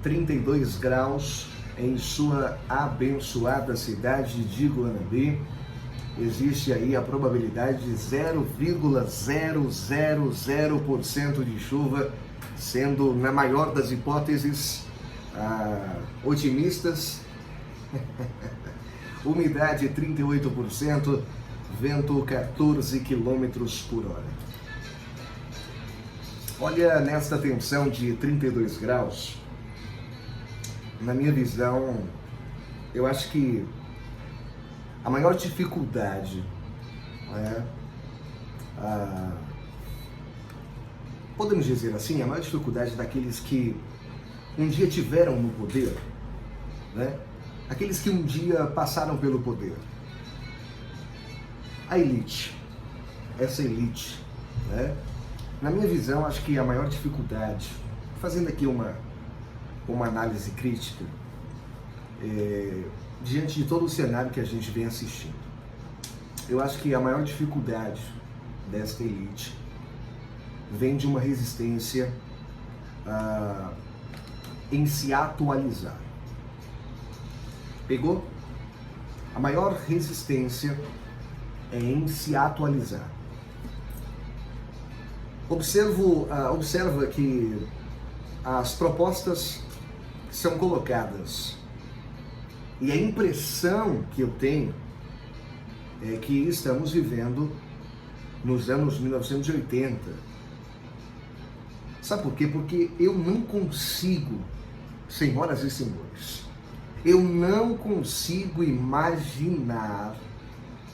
32 graus em sua abençoada cidade de Guanambi. Existe aí a probabilidade de 0,000% de chuva, sendo, na maior das hipóteses, otimistas. Umidade 38%, vento 14 km por hora. Olha, nesta tensão de 32 graus, na minha visão, eu acho que a maior dificuldade, podemos dizer assim, a maior dificuldade daqueles que um dia tiveram no poder, né? Aqueles que um dia passaram pelo poder. A elite, essa elite, né? Na minha visão, acho que a maior dificuldade, fazendo aqui uma análise crítica, diante de todo o cenário que a gente vem assistindo, eu acho que a maior dificuldade desta elite vem de uma resistência em se atualizar. Pegou? A maior resistência é em se atualizar. Observa que as propostas que são colocadas e a impressão que eu tenho é que estamos vivendo nos anos 1980. Sabe por quê? Porque eu não consigo, senhoras e senhores, eu não consigo imaginar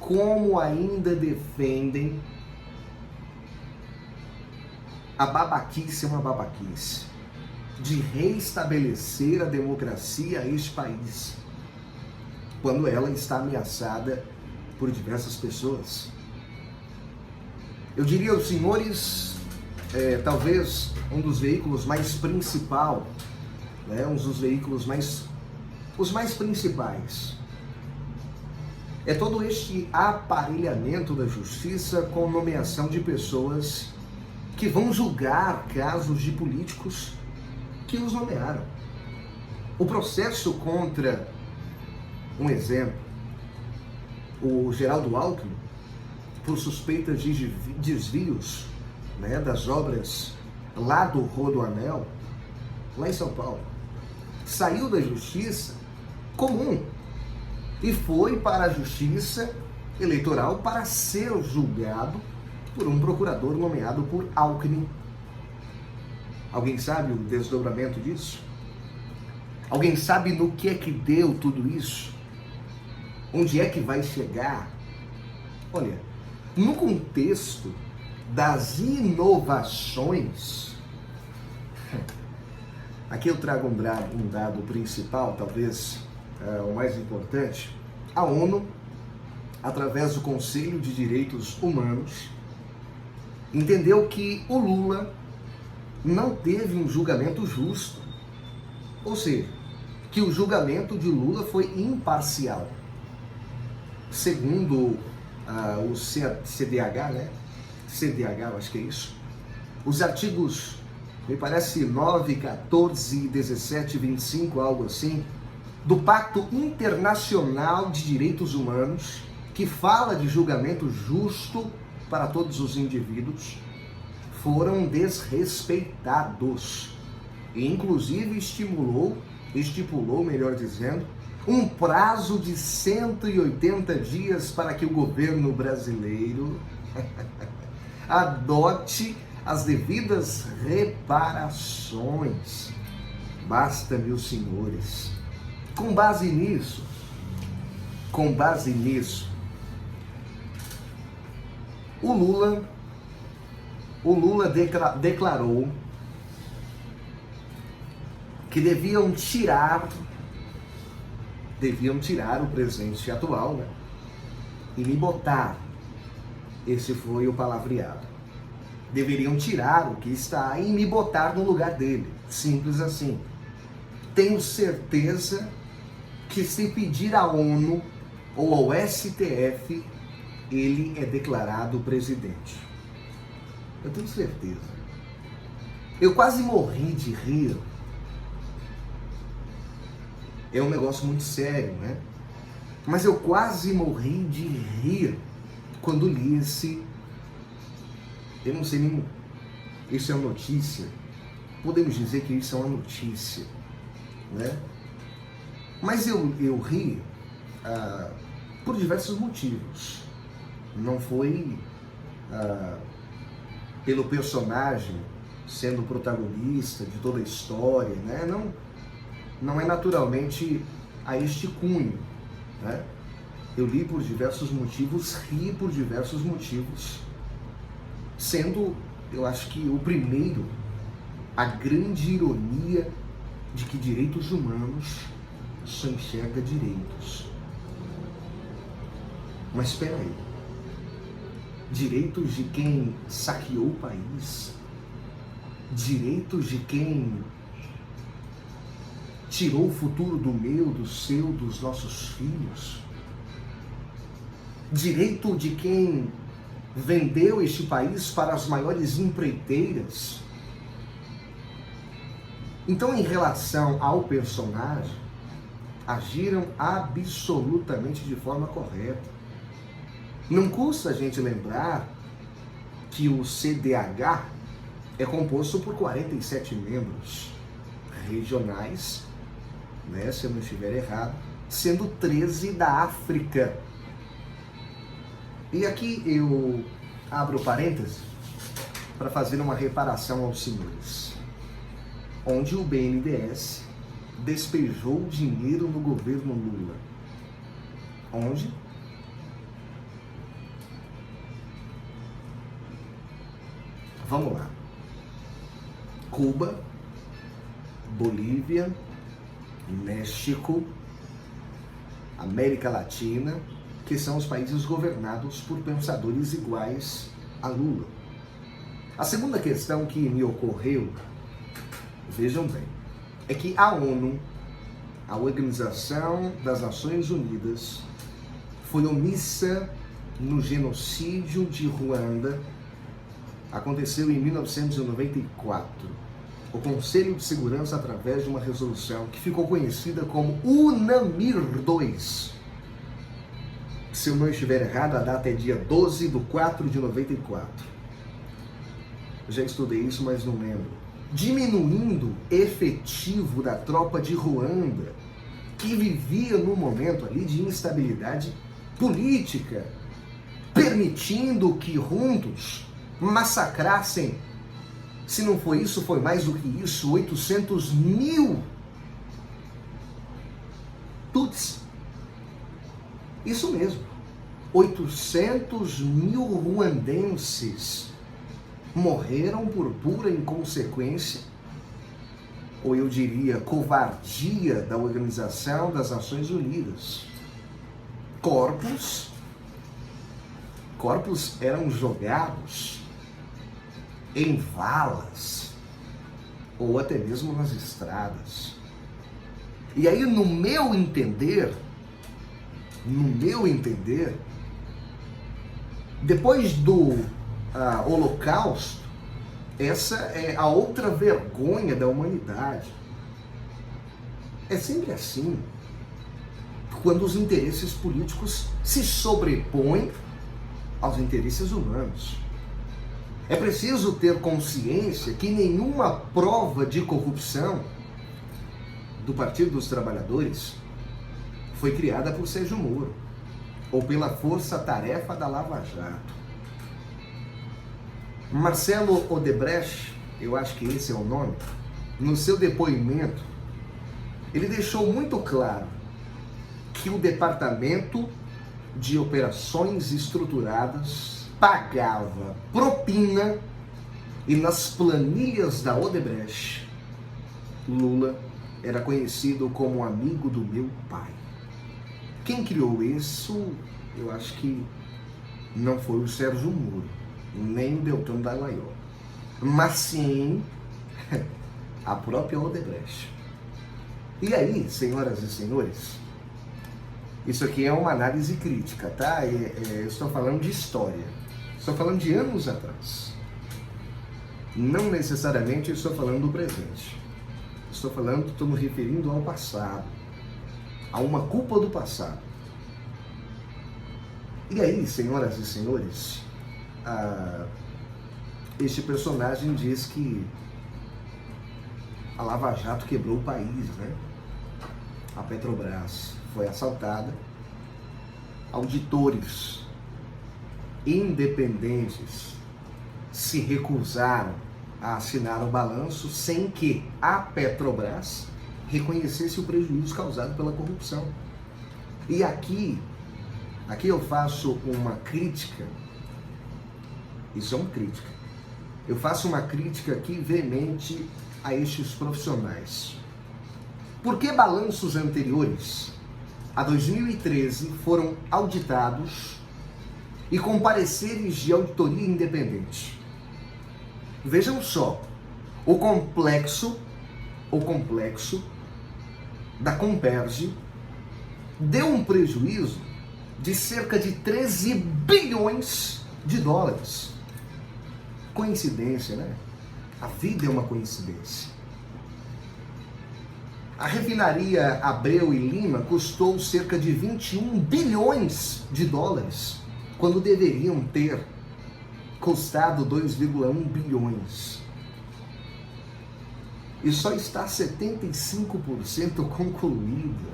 como ainda defendem a babaquice, uma babaquice, de reestabelecer a democracia a este país, quando ela está ameaçada por diversas pessoas. Eu diria aos senhores, talvez um dos veículos mais principal, né, os mais principais, é todo este aparelhamento da justiça com nomeação de pessoas que vão julgar casos de políticos que os nomearam. O processo contra, um exemplo, o Geraldo Alckmin, por suspeita de desvios, né, das obras lá do Rodoanel, lá em São Paulo, saiu da justiça comum e foi para a justiça eleitoral para ser julgado por um procurador nomeado por Alckmin. Alguém sabe o desdobramento disso? Alguém sabe no que é que deu tudo isso? Onde é que vai chegar? Olha, no contexto das inovações, aqui eu trago um dado principal, talvez o mais importante. A ONU, através do Conselho de Direitos Humanos, entendeu que o Lula não teve um julgamento justo, ou seja, que o julgamento de Lula foi imparcial. Segundo o CDH, né? CDH, eu acho que é isso. Os artigos, me parece 9, 14, 17, 25, algo assim, do Pacto Internacional de Direitos Humanos, que fala de julgamento justo para todos os indivíduos, foram desrespeitados. E inclusive estipulou, melhor dizendo, um prazo de 180 dias para que o governo brasileiro adote as devidas reparações. Basta, meus senhores. Com base nisso, o Lula declarou que deviam tirar o presidente atual, né, e me botar. Esse foi o palavreado. Deveriam tirar o que está e me botar no lugar dele. Simples assim. Tenho certeza que se pedir à ONU ou ao STF, ele é declarado presidente. Eu tenho certeza. Eu quase morri de rir. É um negócio muito sério, né? Mas eu quase morri de rir quando li esse... Eu não sei nem... Isso é uma notícia. Podemos dizer que isso é uma notícia, né? Mas eu ri por diversos motivos. Não foi pelo personagem sendo o protagonista de toda a história, né? Não é naturalmente a este cunho, né? Eu li por diversos motivos, ri por diversos motivos, sendo, eu acho que o primeiro, a grande ironia de que direitos humanos só enxerga direitos. Mas espera aí, direitos de quem saqueou o país, direitos de quem tirou o futuro do meu, do seu, dos nossos filhos, direito de quem vendeu este país para as maiores empreiteiras. Então, em relação ao personagem, agiram absolutamente de forma correta. Não custa a gente lembrar que o CDH é composto por 47 membros regionais, né, se eu não estiver errado, sendo 13 da África. E aqui eu abro parênteses para fazer uma reparação aos senhores, onde o BNDES despejou dinheiro no governo Lula. Onde? Vamos lá. Cuba, Bolívia, México, América Latina, que são os países governados por pensadores iguais a Lula. A segunda questão que me ocorreu, vejam bem, é que a ONU, a Organização das Nações Unidas, foi omissa no genocídio de Ruanda. Aconteceu em 1994. O Conselho de Segurança, através de uma resolução que ficou conhecida como UNAMIR II. Se eu não estiver errado, a data é dia 12/4/94. Já estudei isso, mas não lembro. Diminuindo efetivo da tropa de Ruanda, que vivia num momento ali de instabilidade política, permitindo que juntos massacrassem, se não foi isso, foi mais do que isso, 800 mil Tutsis. Isso mesmo, 800 mil ruandenses morreram por pura inconsequência, ou eu diria, covardia da Organização das Nações Unidas. Corpos eram jogados em valas, ou até mesmo nas estradas. E aí, no meu entender, depois do Holocausto, essa é a outra vergonha da humanidade. É sempre assim, quando os interesses políticos se sobrepõem aos interesses humanos. É preciso ter consciência que nenhuma prova de corrupção do Partido dos Trabalhadores foi criada por Sérgio Moro ou pela força-tarefa da Lava Jato. Marcelo Odebrecht, eu acho que esse é o nome, no seu depoimento, ele deixou muito claro que o Departamento de Operações Estruturadas pagava propina e nas planilhas da Odebrecht, Lula era conhecido como amigo do meu pai. Quem criou isso, eu acho que não foi o Sérgio Moro, nem o Deltan Dallagnol, mas sim a própria Odebrecht. E aí, senhoras e senhores, isso aqui é uma análise crítica, tá? Eu estou falando de história, estou falando de anos atrás. Não necessariamente estou falando do presente. Estou me referindo ao passado, a uma culpa do passado. E aí, senhoras e senhores, este personagem diz que a Lava Jato quebrou o país, né? A Petrobras foi assaltada, auditores independentes se recusaram a assinar o balanço sem que a Petrobras reconhecesse o prejuízo causado pela corrupção. E aqui eu faço uma crítica, isso é uma crítica, eu faço uma crítica aqui veemente a estes profissionais. Por que balanços anteriores a 2013 foram auditados e com pareceres de auditoria independente? Vejam só, o complexo da Comperj deu um prejuízo de cerca de 13 bilhões de dólares. Coincidência, né? A vida é uma coincidência. A refinaria Abreu e Lima custou cerca de 21 bilhões de dólares, quando deveriam ter custado 2,1 bilhões. E só está 75% concluída.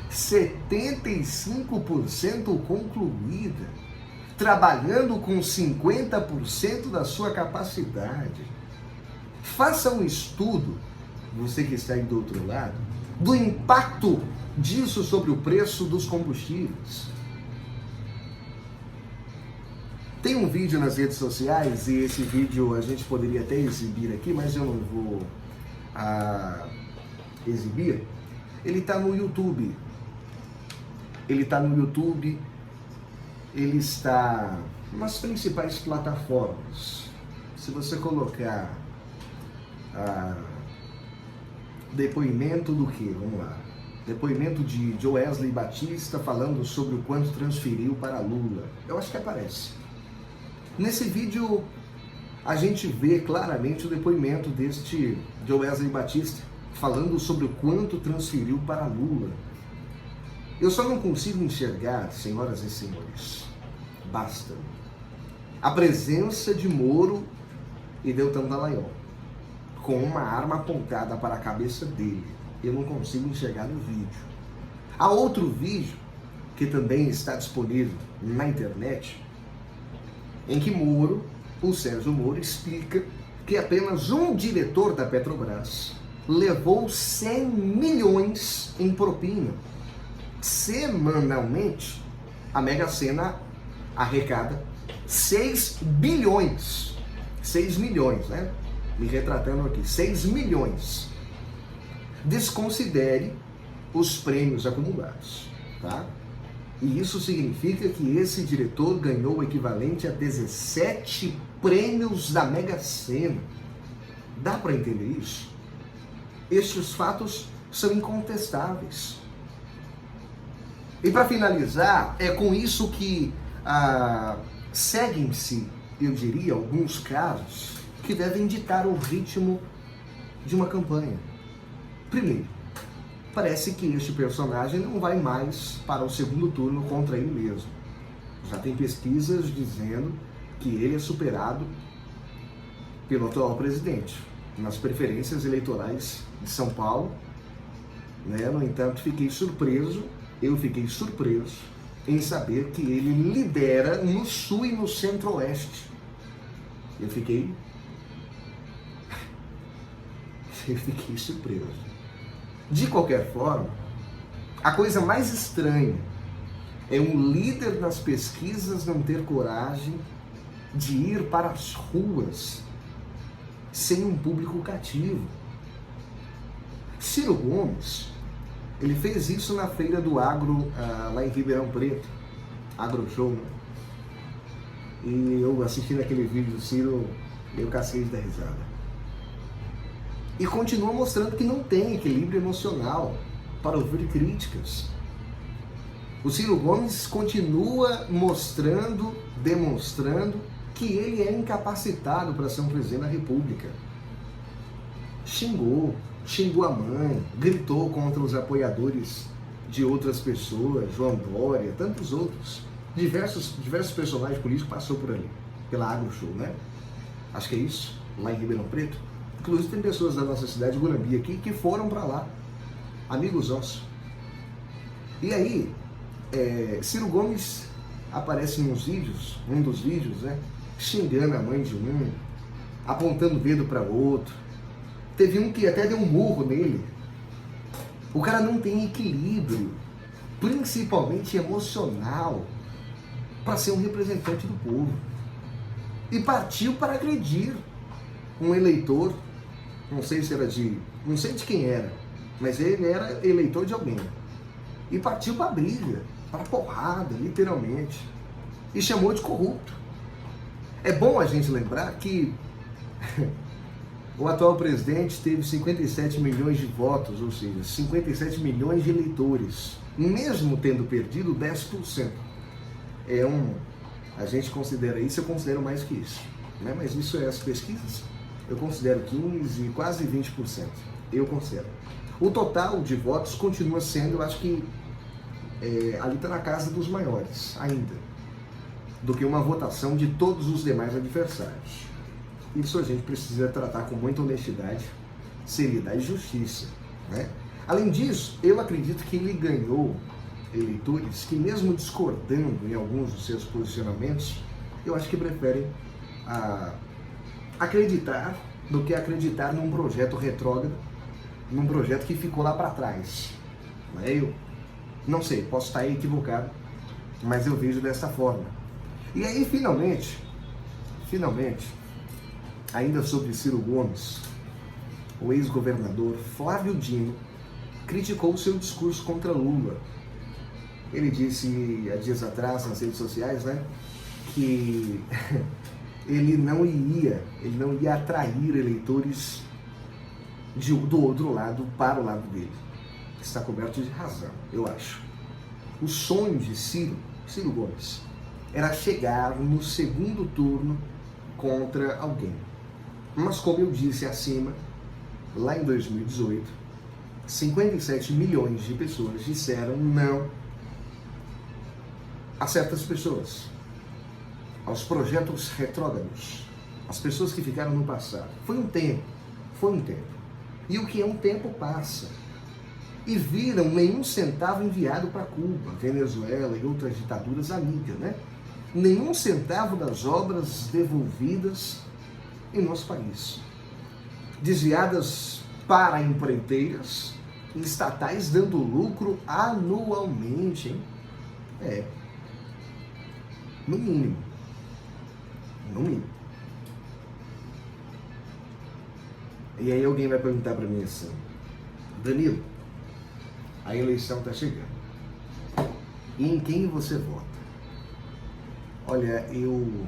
75% concluída, trabalhando com 50% da sua capacidade. Faça um estudo, você que está aí do outro lado, do impacto disso sobre o preço dos combustíveis. Tem um vídeo nas redes sociais, e esse vídeo a gente poderia até exibir aqui, mas eu não vou exibir. Ele está no YouTube. Ele está nas principais plataformas. Se você colocar depoimento do que? Vamos lá. Depoimento de Joesley Batista falando sobre o quanto transferiu para Lula. Eu acho que aparece. Nesse vídeo a gente vê claramente o depoimento deste Joesley Batista falando sobre o quanto transferiu para Lula. Eu só não consigo enxergar, senhoras e senhores, basta, a presença de Moro e Deltan Dallagnol com uma arma apontada para a cabeça dele. Eu não consigo enxergar no vídeo. Há outro vídeo que também está disponível na internet, em que o Sérgio Moro, explica que apenas um diretor da Petrobras levou 100 milhões em propina. Semanalmente, a Mega Sena arrecada 6 bilhões. 6 milhões, né? Me retratando aqui, 6 milhões. Desconsidere os prêmios acumulados, tá? E isso significa que esse diretor ganhou o equivalente a 17 prêmios da Mega Sena. Dá para entender isso? Estes fatos são incontestáveis. E para finalizar, é com isso que seguem-se, eu diria, alguns casos que devem ditar o ritmo de uma campanha. Primeiro, parece que este personagem não vai mais para o segundo turno contra ele mesmo. Já tem pesquisas dizendo que ele é superado pelo atual presidente nas preferências eleitorais de São Paulo, né? No entanto, eu fiquei surpreso em saber que ele lidera no Sul e no Centro-Oeste. Eu fiquei surpreso. De qualquer forma, a coisa mais estranha é um líder das pesquisas não ter coragem de ir para as ruas sem um público cativo. Ciro Gomes, ele fez isso na Feira do Agro, lá em Ribeirão Preto, AgroShow, né? E eu assistindo aquele vídeo do Ciro, eu cacei da risada. E continua mostrando que não tem equilíbrio emocional para ouvir críticas. O Ciro Gomes continua demonstrando que ele é incapacitado para ser um presidente da República. Xingou a mãe, gritou contra os apoiadores de outras pessoas, João Dória, tantos outros. Diversos personagens políticos passou por ali, pela AgroShow, né? Acho que é isso, lá em Ribeirão Preto. Inclusive tem pessoas da nossa cidade, Gurambi, aqui, que foram para lá, amigos nossos. E aí, Ciro Gomes aparece nos vídeos, um dos vídeos, né? Xingando a mãe de um, apontando o dedo para outro. Teve um que até deu um murro nele. O cara não tem equilíbrio, principalmente emocional, para ser um representante do povo. E partiu para agredir um eleitor, não sei de quem era, mas ele era eleitor de alguém. E partiu para a briga, para a porrada, literalmente. E chamou de corrupto. É bom a gente lembrar que o atual presidente teve 57 milhões de votos, ou seja, 57 milhões de eleitores, mesmo tendo perdido 10%. A gente considera isso, eu considero mais que isso, né? Mas isso é as pesquisas, eu considero 15%, quase 20%, eu considero. O total de votos continua sendo, eu acho que ali está na casa dos maiores, ainda, do que uma votação de todos os demais adversários. Isso a gente precisa tratar com muita honestidade, seriedade e justiça, né? Além disso, eu acredito que ele ganhou eleitores que, mesmo discordando em alguns dos seus posicionamentos, eu acho que preferem acreditar do que acreditar num projeto retrógrado, num projeto que ficou lá para trás. Eu não sei, posso estar equivocado, mas eu vejo dessa forma. E aí, finalmente, ainda sobre Ciro Gomes, o ex-governador Flávio Dino criticou o seu discurso contra Lula. Ele disse há dias atrás nas redes sociais, né, que ele não ia atrair eleitores do outro lado para o lado dele. Está coberto de razão, eu acho. O sonho de Ciro Gomes, era chegar no segundo turno contra alguém. Mas, como eu disse acima, lá em 2018, 57 milhões de pessoas disseram não a certas pessoas, aos projetos retrógrados, às pessoas que ficaram no passado. Foi um tempo. E o que é um tempo passa. E viram nenhum centavo enviado para Cuba, Venezuela e outras ditaduras amigas, né? Nenhum centavo das obras devolvidas em nosso país. Desviadas para empreiteiras e estatais dando lucro anualmente, hein? No mínimo. E aí alguém vai perguntar para mim assim: Danilo, a eleição está chegando. E em quem você vota? Olha, eu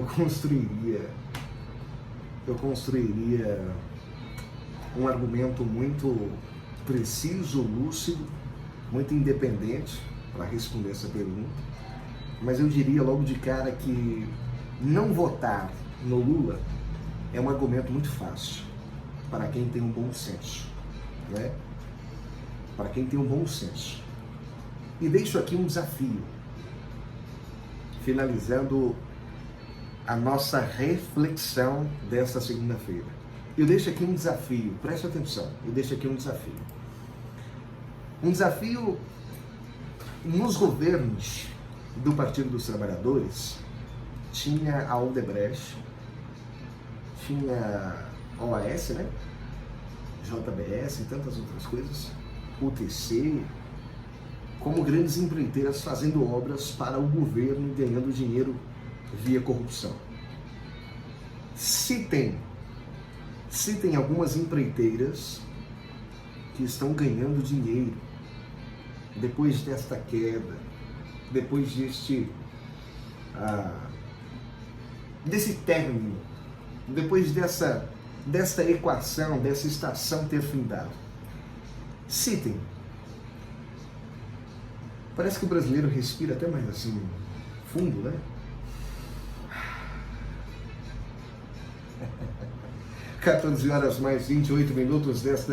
construiria um argumento muito preciso, lúcido, muito independente para responder essa pergunta, mas eu diria logo de cara que não votar no Lula é um argumento muito fácil para quem tem um bom senso, né? Para quem tem um bom senso. E deixo aqui um desafio, finalizando a nossa reflexão desta segunda-feira. Eu deixo aqui um desafio, preste atenção, eu deixo aqui um desafio. Um desafio nos governos do Partido dos Trabalhadores. Tinha a Odebrecht, tinha a OAS, né? JBS e tantas outras coisas, UTC, como grandes empreiteiras fazendo obras para o governo, ganhando dinheiro via corrupção. Citem algumas empreiteiras que estão ganhando dinheiro depois desta queda, depois desse término, depois dessa equação, dessa estação ter findado. Citem. Parece que o brasileiro respira até mais assim, fundo, né? 14 horas mais 28 minutos desta